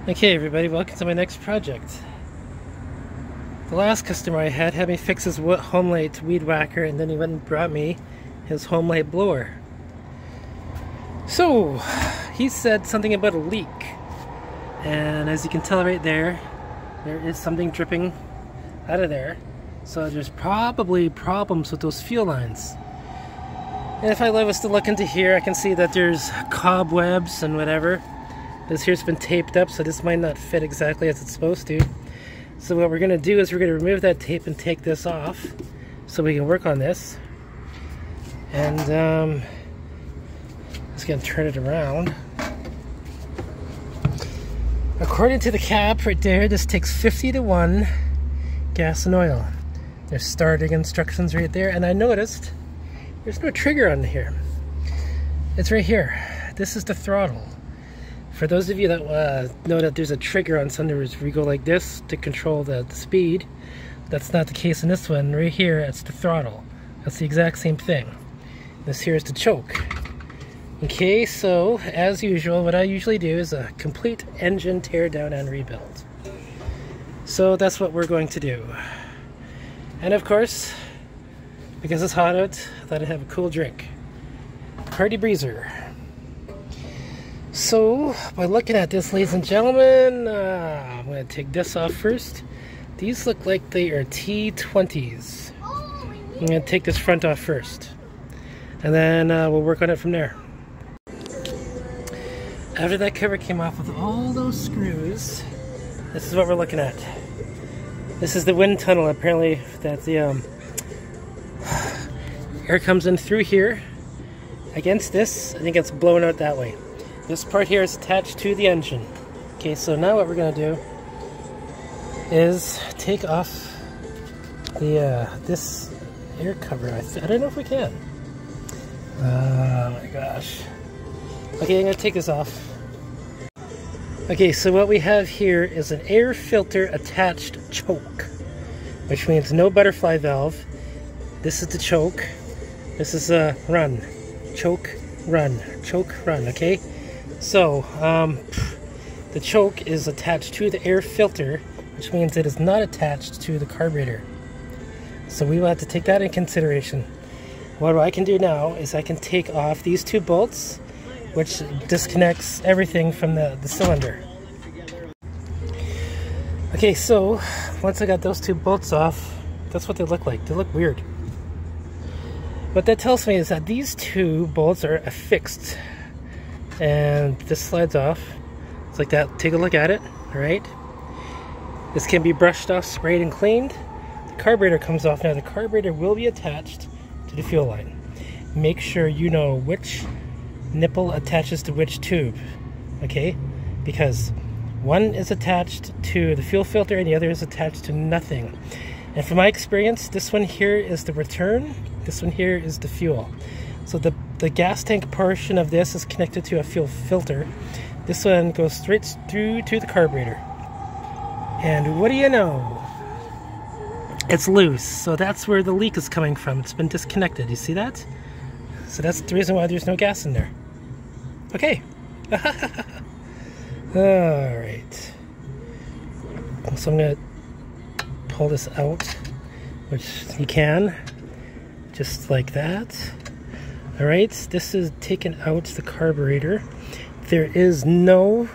Okay everybody, welcome to my next project. The last customer I had me fix his Homelite weed whacker, and then he went and brought me his Homelite blower. So, he said something about a leak. And as you can tell right there, there is something dripping out of there. So there's probably problems with those fuel lines. And if I was to look into here, I can see that there's cobwebs and whatever. This here's been taped up, so this might not fit exactly as it's supposed to. So what we're going to do is we're going to remove that tape and take this off so we can work on this. And just going to turn it around. According to the cap right there, this takes 50 to 1 gas and oil. There's starting instructions right there, and I noticed there's no trigger on here. It's right here. This is the throttle. For those of you that know that there's a trigger on some, where we go like this to control the speed, that's not the case in this one. Right here, it's the throttle. That's the exact same thing. This here is the choke. Okay, so as usual, what I usually do is a complete engine tear down and rebuild. So that's what we're going to do. And of course, because it's hot out, I thought I'd have a cool drink. Party Breezer. So, by looking at this, ladies and gentlemen, I'm going to take this off first. These look like they are T20s. I'm going to take this front off first. And then we'll work on it from there. After that cover came off with all those screws, this is what we're looking at. This is the wind tunnel, apparently, that the air comes in through here against this. I think it's blown out that way. This part here is attached to the engine. Okay, so now what we're going to do is take off the this air cover. I don't know if we can. Oh my gosh. Okay, I'm going to take this off. Okay, so what we have here is an air filter attached choke, which means no butterfly valve. This is the choke. This is a run. Choke, run. Choke, run, okay? So, the choke is attached to the air filter, which means it is not attached to the carburetor. So we will have to take that in consideration. What I can do now is I can take off these two bolts, which disconnects everything from the cylinder. Okay, so once I got those two bolts off, that's what they look like. They look weird. What that tells me is that these two bolts are affixed. And this slides off. It's like that. Take a look at it. Alright. This can be brushed off, sprayed, and cleaned. The carburetor comes off. Now the carburetor will be attached to the fuel line. Make sure you know which nipple attaches to which tube. Okay? Because one is attached to the fuel filter and the other is attached to nothing. And from my experience, this one here is the return. This one here is the fuel. So the gas tank portion of this is connected to a fuel filter. This one goes straight through to the carburetor. And what do you know? It's loose. So that's where the leak is coming from. It's been disconnected. You see that? So that's the reason why there's no gas in there. Okay. Alright. So I'm going to pull this out, which you can. Just like that. Alright, this is taking out the carburetor. There is no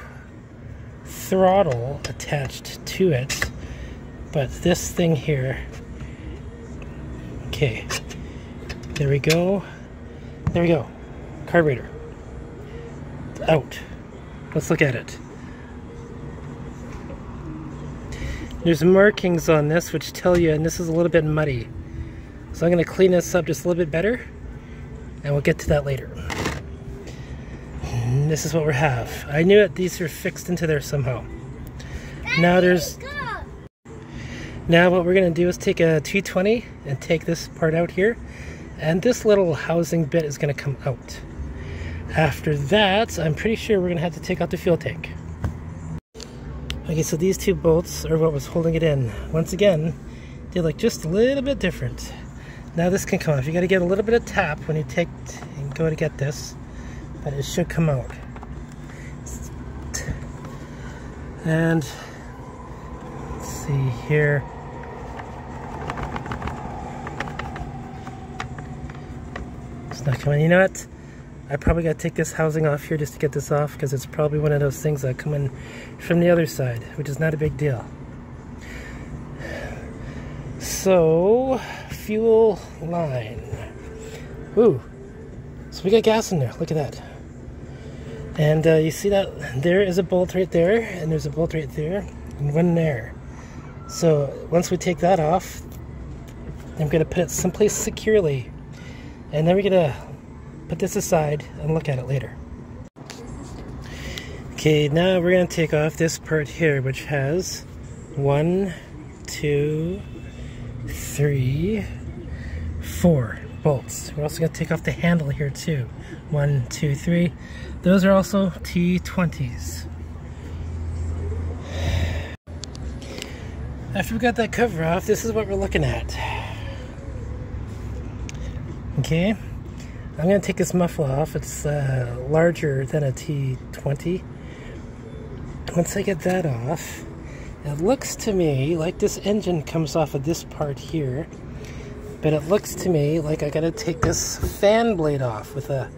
throttle attached to it, but this thing here. Okay, there we go. There we go. Carburetor. It's out. Let's look at it. There's markings on this which tell you, and this is a little bit muddy. So I'm going to clean this up just a little bit better. And we'll get to that later. And this is what we have. I knew that these are fixed into there somehow. Now what we're going to do is take a 220 and take this part out here. And this little housing bit is going to come out. After that, I'm pretty sure we're going to have to take out the fuel tank. Okay, so these two bolts are what was holding it in. Once again, they look just a little bit different. Now this can come off. You got to get a little bit of tap when you go to get this, but it should come out. And let's see here. It's not coming. You know what? I probably got to take this housing off here just to get this off, because it's probably one of those things that come in from the other side, which is not a big deal. So, fuel line. Ooh, so we got gas in there. Look at that. And you see that there is a bolt right there, and there's a bolt right there, and one there. So once we take that off, I'm going to put it someplace securely, and then we're going to put this aside and look at it later. Okay, now we're going to take off this part here, which has 1, 2, 3, 4 bolts. We're also going to take off the handle here too. 1, 2, 3. Those are also T20s. After we got that cover off, this is what we're looking at. Okay, I'm going to take this muffler off. It's larger than a T20. Once I get that off, it looks to me like this engine comes off of this part here, but it looks to me like I got to take this fan blade off with a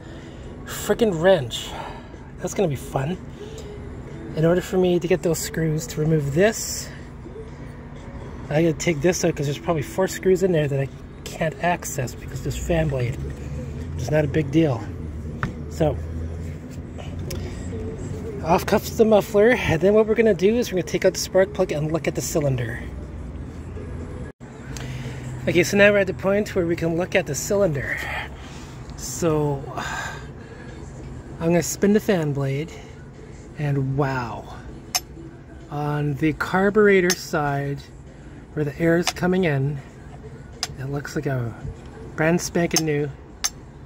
freaking wrench. That's going to be fun. In order for me to get those screws to remove this, I got to take this out because there's probably 4 screws in there that I can't access because this fan blade is not a big deal. So off comes the muffler, and then what we're going to do is we're going to take out the spark plug and look at the cylinder. Okay, so now we're at the point where we can look at the cylinder. So I'm going to spin the fan blade, and wow, on the carburetor side where the air is coming in, it looks like a brand spanking new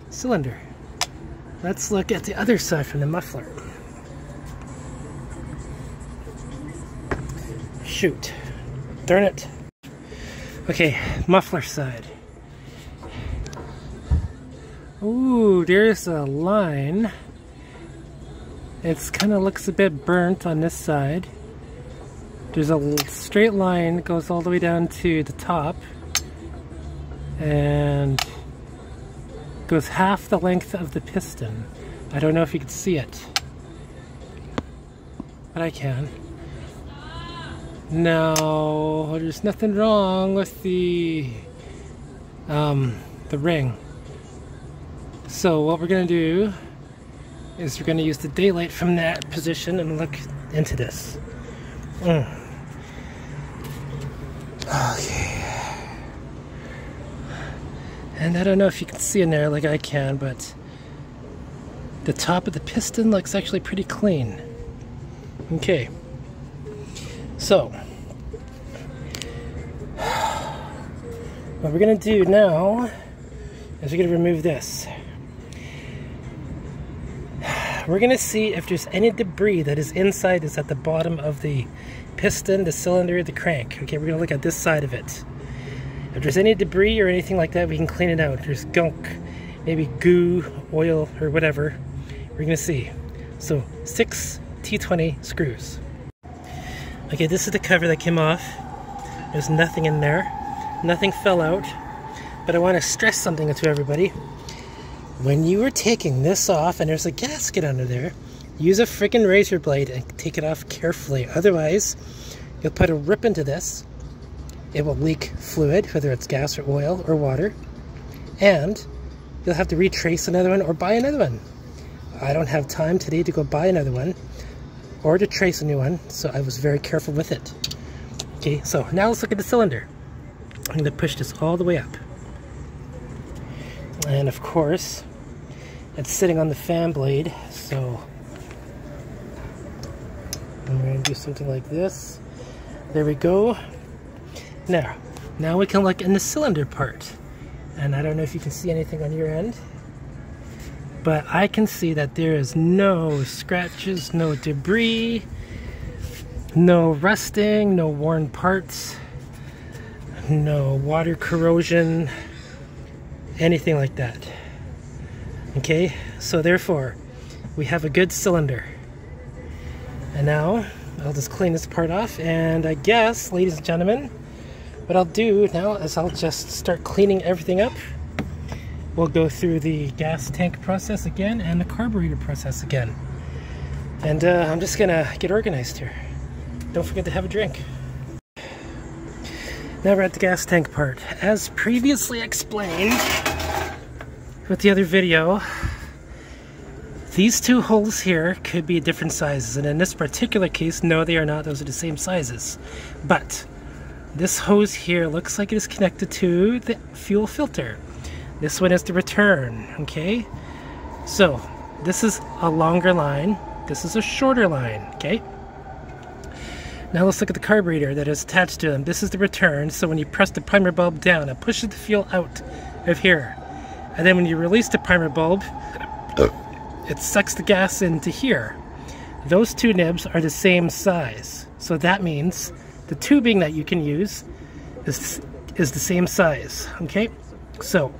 cylinder. Let's look at the other side from the muffler. Shoot, darn it. Okay, muffler side. Ooh, there's a line. It's kind of looks a bit burnt on this side. There's a straight line that goes all the way down to the top and goes half the length of the piston. I don't know if you can see it, but I can. Now, there's nothing wrong with the ring. So what we're going to do is we're going to use the daylight from that position and look into this. Okay. And I don't know if you can see in there like I can, but the top of the piston looks actually pretty clean. Okay. So, what we're going to do now is we're going to remove this. We're going to see if there's any debris that is inside that's at the bottom of the piston, the cylinder, the crank. Okay, we're going to look at this side of it. If there's any debris or anything like that, we can clean it out. If there's gunk, maybe goo, oil, or whatever, we're going to see. So, 6 T20 screws. Okay, this is the cover that came off. There's nothing in there. Nothing fell out. But I want to stress something to everybody. When you are taking this off and there's a gasket under there, use a freaking razor blade and take it off carefully. Otherwise, you'll put a rip into this. It will leak fluid, whether it's gas or oil or water. And you'll have to retrace another one or buy another one. I don't have time today to go buy another one or to trace a new one, so I was very careful with it. Okay, so now let's look at the cylinder. I'm going to push this all the way up. And of course, it's sitting on the fan blade, so I'm going to do something like this. There we go. Now we can look in the cylinder part. And I don't know if you can see anything on your end, but I can see that there is no scratches, no debris, no rusting, no worn parts, no water corrosion, anything like that. Okay, so therefore we have a good cylinder. And now I'll just clean this part off, and I guess, ladies and gentlemen, what I'll do now is I'll just start cleaning everything up. We'll go through the gas tank process again and the carburetor process again. And I'm just gonna get organized here. Don't forget to have a drink. Now we're at the gas tank part. As previously explained with the other video, these two holes here could be different sizes, and in this particular case, no, they are not. Those are the same sizes. But this hose here looks like it is connected to the fuel filter. This one is the return, okay? So this is a longer line. This is a shorter line, okay? Now let's look at the carburetor that is attached to them. This is the return, so when you press the primer bulb down, it pushes the fuel out of here. And then when you release the primer bulb, it sucks the gas into here. Those two nibs are the same size. So that means the tubing that you can use is the same size, okay? So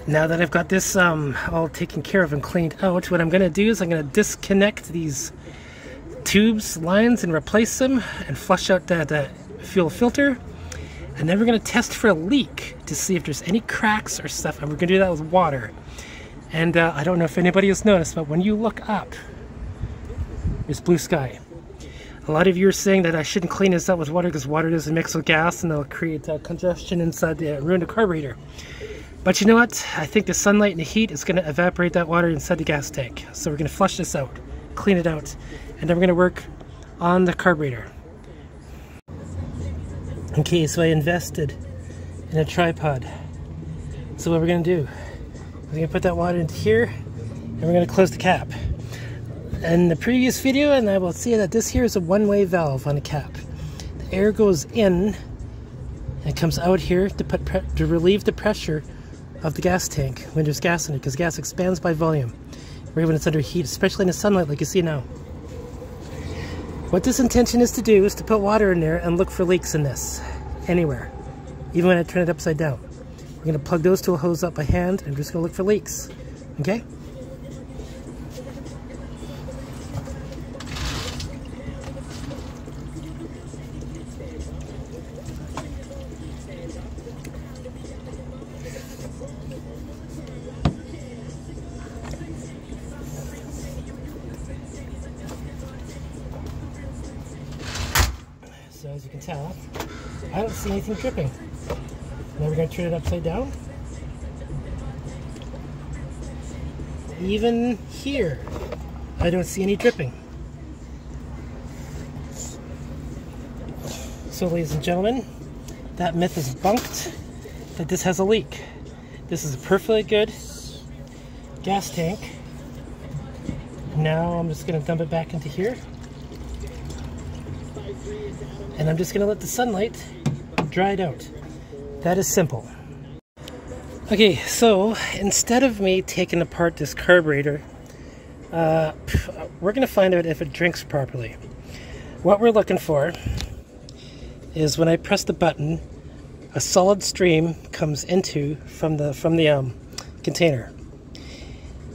now that I've got this all taken care of and cleaned out, what I'm going to do is I'm going to disconnect these tubes, lines, and replace them and flush out that fuel filter. And then we're going to test for a leak to see if there's any cracks or stuff, and we're going to do that with water. And I don't know if anybody has noticed, but when you look up, there's blue sky. A lot of you are saying that I shouldn't clean this up with water because water doesn't mix with gas and it'll create congestion inside the ruin the carburetor. But you know what? I think the sunlight and the heat is going to evaporate that water inside the gas tank. So we're going to flush this out, clean it out, and then we're going to work on the carburetor. Okay, so I invested in a tripod. So what we're going to do, we're going to put that water into here, and we're going to close the cap. In the previous video, and I will see that this here is a one-way valve on the cap. The air goes in, and it comes out here to relieve the pressure of the gas tank when there's gas in it, because gas expands by volume right when it's under heat, especially in the sunlight like you see now. What this intention is to do is to put water in there and look for leaks in this, anywhere, even when I turn it upside down. We're going to plug those two hoses up by hand, and I'm just going to look for leaks, okay? So as you can tell, I don't see anything dripping. Now we're going to turn it upside down. Even here, I don't see any dripping. So ladies and gentlemen, that myth is bunked that this has a leak. This is a perfectly good gas tank. Now I'm just going to dump it back into here. And I'm just going to let the sunlight dry it out. That is simple. Okay, so instead of me taking apart this carburetor, we're going to find out if it drinks properly. What we're looking for is when I press the button, a solid stream comes into from the container.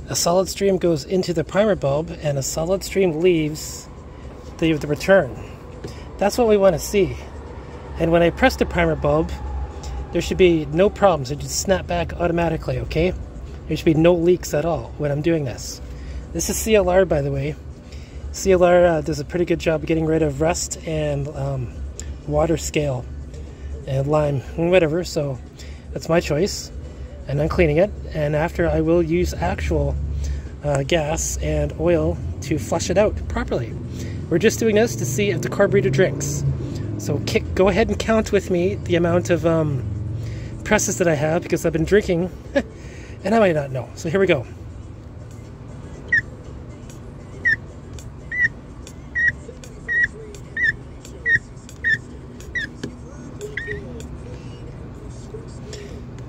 A solid stream goes into the primer bulb, and a solid stream leaves the return. That's what we want to see. And when I press the primer bulb, there should be no problems. It just snap back automatically, okay? There should be no leaks at all when I'm doing this. This is CLR, by the way. CLR does a pretty good job of getting rid of rust and water scale and lime and whatever, so that's my choice. And I'm cleaning it, and after I will use actual gas and oil to flush it out properly. We're just doing this to see if the carburetor drinks. So go ahead and count with me the amount of presses that I have, because I've been drinking and I might not know. So here we go.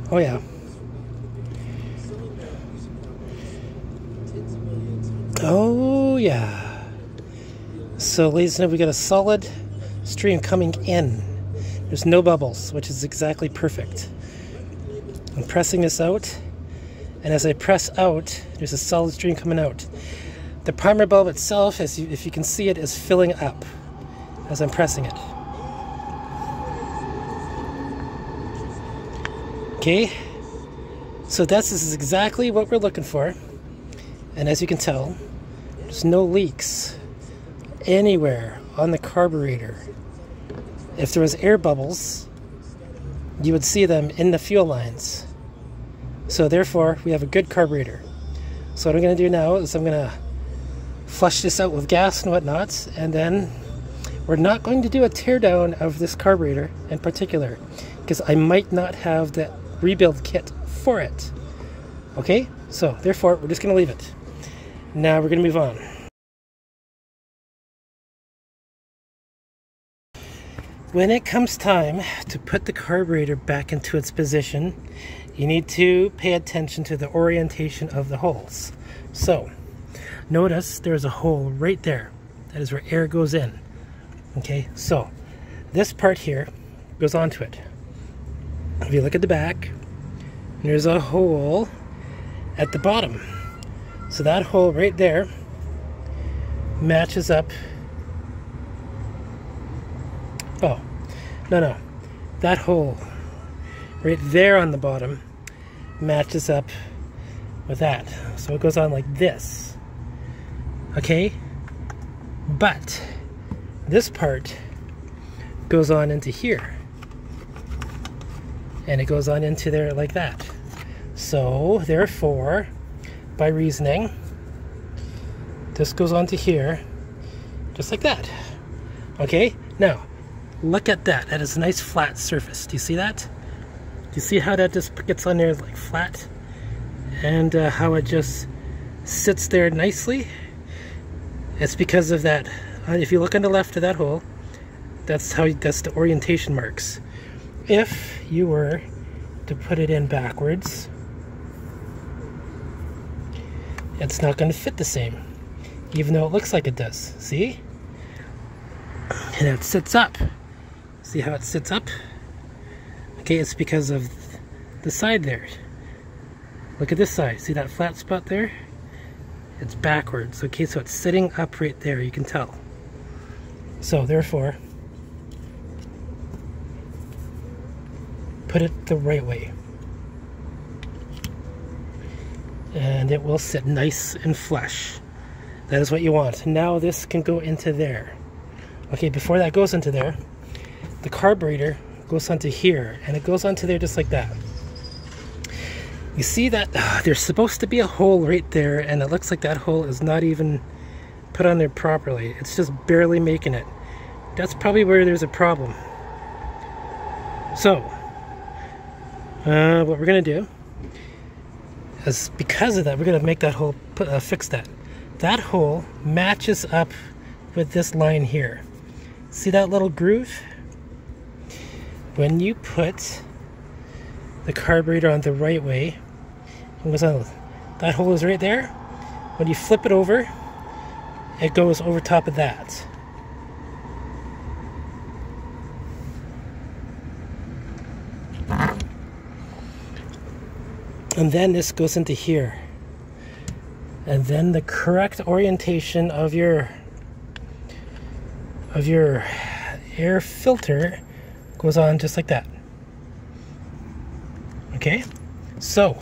Oh yeah. Oh yeah. So ladies and gentlemen, we got a solid stream coming in. There's no bubbles, which is exactly perfect. I'm pressing this out, and as I press out, there's a solid stream coming out. The primer bulb itself, if you can see it, is filling up as I'm pressing it. Okay, so this is exactly what we're looking for. And as you can tell, there's no leaks anywhere on the carburetor. If there was air bubbles, you would see them in the fuel lines. So therefore, we have a good carburetor. So what I'm going to do now is I'm going to flush this out with gas and whatnot, and then we're not going to do a teardown of this carburetor in particular, because I might not have the rebuild kit for it. Okay, so therefore we're just going to leave it. Now we're going to move on. When it comes time to put the carburetor back into its position, you need to pay attention to the orientation of the holes. So notice there's a hole right there. That is where air goes in. Okay, so this part here goes onto it. If you look at the back, there's a hole at the bottom. So that hole right there matches up. Oh, no. That hole right there on the bottom matches up with that. So it goes on like this. Okay? But this part goes on into here. And it goes on into there like that. So, therefore, by reasoning, this goes onto here, just like that. Okay? Now, look at that. That is a nice flat surface. Do you see that? Do you see how that just gets on there like flat? And how it just sits there nicely? It's because of that. If you look on the left of that hole, that's the orientation marks. If you were to put it in backwards, it's not going to fit the same, even though it looks like it does. See? And it sits up. See how it sits up? Okay, it's because of the side there. Look at this side. See that flat spot there? It's backwards. Okay, so it's sitting up right there. You can tell. So therefore, put it the right way. And it will sit nice and flush. That is what you want. Now this can go into there. Okay, before that goes into there, the carburetor goes onto here, and it goes onto there just like that. You see that there's supposed to be a hole right there, and it looks like that hole is not even put on there properly. It's just barely making it. That's probably where there's a problem. So, what we're going to do is, because of that, we're going to make that hole, fix that. That hole matches up with this line here. See that little groove? When you put the carburetor on the right way, that hole is right there. When you flip it over, it goes over top of that. And then this goes into here. And then the correct orientation of your air filter goes on just like that. Okay? So,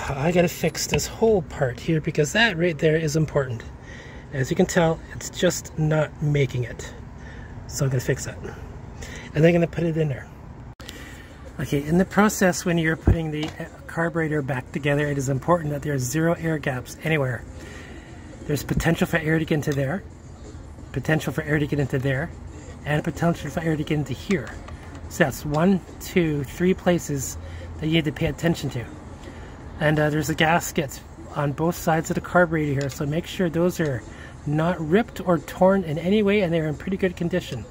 I gotta fix this whole part here, because that right there is important. As you can tell, it's just not making it. So I'm gonna fix that. And then I'm gonna put it in there. Okay, in the process when you're putting the carburetor back together, it is important that there's zero air gaps anywhere. There's potential for air to get into there, potential for air to get into there, and potential for air to get into here. So that's 1, 2, 3 places that you need to pay attention to. And there's a gasket on both sides of the carburetor here, so make sure those are not ripped or torn in any way, and they're in pretty good condition.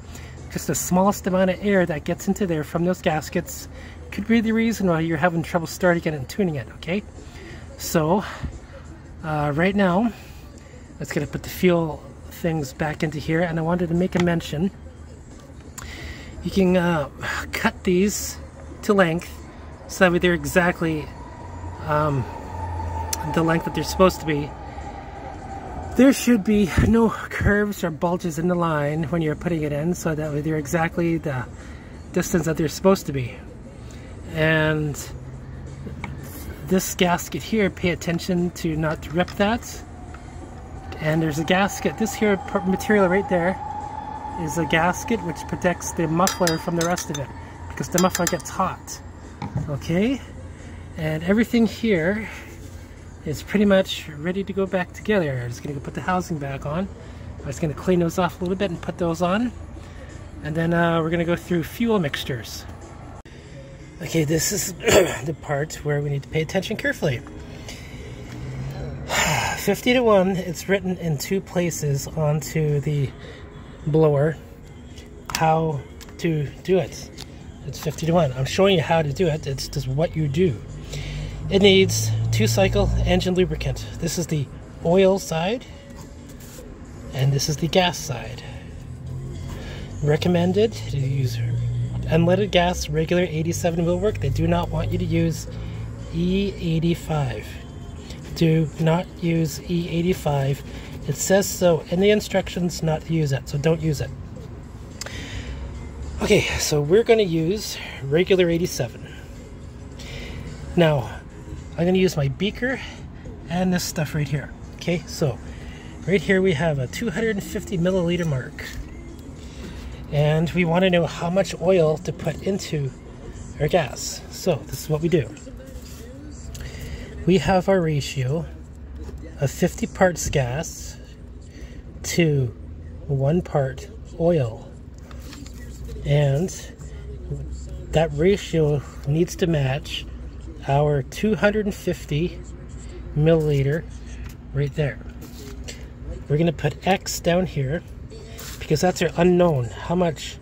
Just the smallest amount of air that gets into there from those gaskets could be the reason why you're having trouble starting it and tuning it, okay? So, right now, let's get to put the fuel things back into here, and I wanted to make a mention. You can cut these to length so that they're exactly the length that they're supposed to be. There should be no curves or bulges in the line when you're putting it in, so that they're exactly the distance that they're supposed to be. And this gasket here, pay attention to not rip that. And there's a gasket, this here material right there is a gasket which protects the muffler from the rest of it, because the muffler gets hot. Okay, and everything here is pretty much ready to go back together. I'm just going to go put the housing back on. I'm just going to clean those off a little bit and put those on. And then we're going to go through fuel mixtures. Okay, this is the part where we need to pay attention carefully. 50 to 1, it's written in 2 places onto the blower how to do it. It's 50 to 1. I'm showing you how to do it. It's just what you do. It needs 2-cycle engine lubricant. This is the oil side, and this is the gas side. Recommended to use unleaded gas, regular 87 will work. They do not want you to use E85. Do not use E85. It says so in the instructions not to use it, so don't use it. Okay, so we're going to use regular 87. Now, I'm going to use my beaker and this stuff right here. Okay, so right here we have a 250 milliliter mark. And we want to know how much oil to put into our gas. So this is what we do. We have our ratio of 50 parts gas to 1 part oil. And that ratio needs to match our 250 milliliter right there. We're going to put X down here because that's our unknown, how much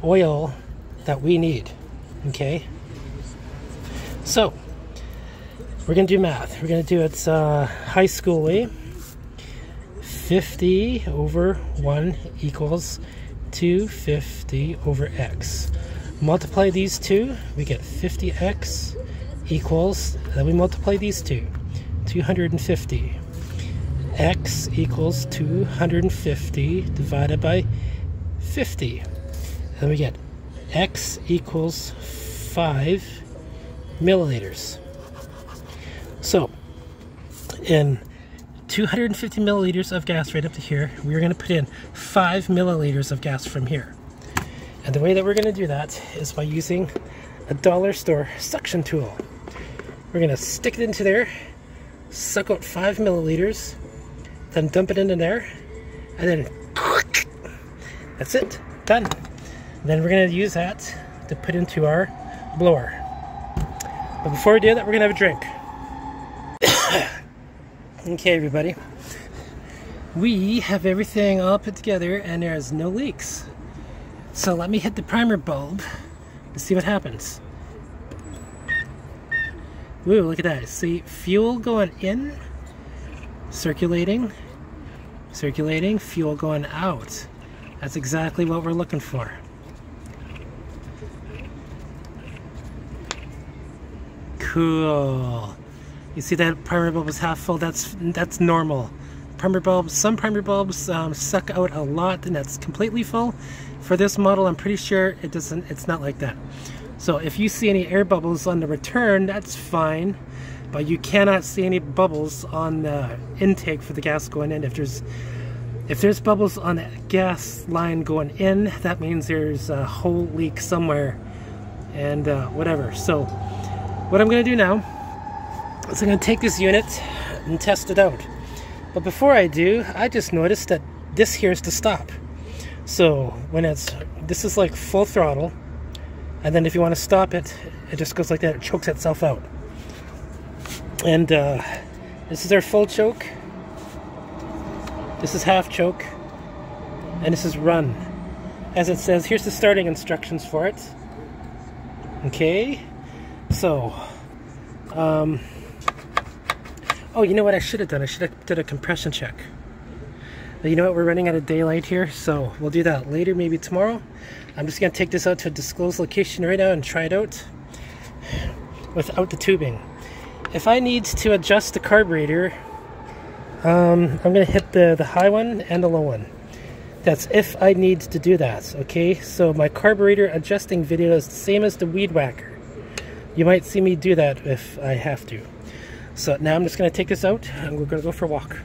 oil that we need. Okay, so we're going to do math. We're going to do it high school way. 50 over 1 equals 250 over X. Multiply these two, we get 50X equals, then we multiply these two, 250. X equals 250 divided by 50. Then we get X equals 5 milliliters. So, in 250 milliliters of gas right up to here, we're going to put in 5 milliliters of gas from here. And the way that we're going to do that is by using a dollar store suction tool. We're going to stick it into there, suck out 5 milliliters, then dump it into there, and then that's it, done. And then we're going to use that to put into our blower. But before we do that, we're going to have a drink. Okay, everybody, we have everything all put together and there's no leaks. So let me hit the primer bulb to see what happens. Ooh, look at that. See, fuel going in, circulating, circulating, fuel going out. That's exactly what we're looking for. Cool. You see that primer bulb is half full? That's normal. Primer bulbs, some primer bulbs suck out a lot and that's completely full. For this model, I'm pretty sure it doesn't. It's not like that. So if you see any air bubbles on the return, that's fine, but you cannot see any bubbles on the intake for the gas going in. If there's bubbles on the gas line going in, that means there's a whole leak somewhere, and whatever. So what I'm going to do now is I'm going to take this unit and test it out. But before I do, I just noticed that this here is to stop. So when this is like full throttle, and then if you want to stop it, it just goes like that. It chokes itself out. And this is our full choke. This is half choke. And this is run. As it says, here's the starting instructions for it. Okay. So, oh, you know what I should have done? I should have done a compression check. But you know what? We're running out of daylight here, so we'll do that later, maybe tomorrow. I'm just going to take this out to a disclosed location right now and try it out without the tubing. if I need to adjust the carburetor, I'm going to hit the high one and the low one. That's if I need to do that, okay? So my carburetor adjusting video is the same as the weed whacker. You might see me do that if I have to. So now I'm just going to take this out and we're going to go for a walk.